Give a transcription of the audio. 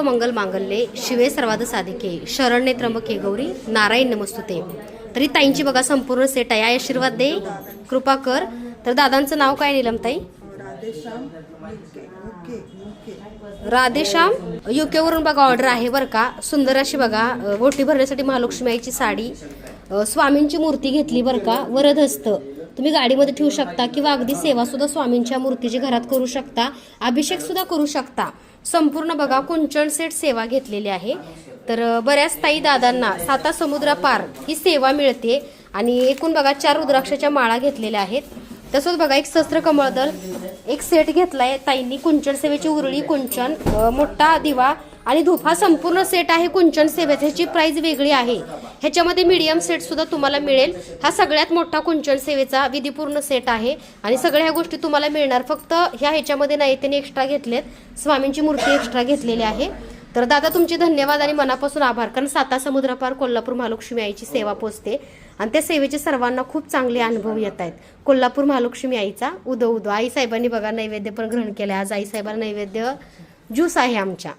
मंगल मांगल्ये शिवे सर्वाद साधिके शरण्ये त्र्यंबके गौरी नारायण नमस्तुते। तरी ताईंची बघा संपूर्ण सेट आहे। आशीर्वाद दे, कृपा कर। तर दादांचं नाव काय नीलमताई? राधेश्याम युके वरून बघा ऑर्डर आहे बरं का। सुंदर अशी बघा ओटी भरण्यासाठी महालक्ष्मी आईची साडी, स्वामींची मूर्ती घेतली बरं का। वरदहस्त तुम्ही गाडीमध्ये ठेवू शकता किंवा अगदी सेवा सुद्धा स्वामींच्या मूर्तीची घरात करू शकता, अभिषेक सुद्धा करू शकता। संपूर्ण बघा कुंचन सेट सेवा घेतलेली आहे। तर बऱ्याच ताई दादांना 7 समुद्रापार ही सेवा मिळते। आणि एकूण बघा 4 रुद्राक्षाच्या माळा घेतलेल्या आहेत। तसंच बघा एक शस्त्र कमळदल एक सेट घेतलाय ताईंनी। कुंचन सेवेची उरळी, कुंचन, मोठा दिवा आणि धूप हा संपूर्ण सेट आहे कुंचन सेवेत। ह्याची प्राइस वेगळी आहे। ह्याच्यामध्ये मीडियम सेट सुद्धा तुम्हाला मिळेल। हा सगळ्यात मोठा कुंचन सेवेचा विधीपूर्ण सेट आहे आणि सगळ्या ह्या गोष्टी तुम्हाला मिळणार फक्त ह्याच्यामध्ये नाही, त्यांनी एक्स्ट्रा घेतलेत, स्वामींची मूर्ती एक्स्ट्रा घेतलेली आहे। तर दादा तुमचे धन्यवाद आणि मनापासून आभार, कारण 7 समुद्रापार कोल्हापूर महालक्ष्मी आईची सेवा पोचते आणि त्या सेवेचे सर्वांना खूप चांगले अनुभव येत आहेत। कोल्हापूर महालक्ष्मी आईचा उदो उदो। आई साहेबांनी बघा नैवेद्य पण ग्रहण केला। आज आई साहेबांना नैवेद्य ज्यूस आहे आमच्या।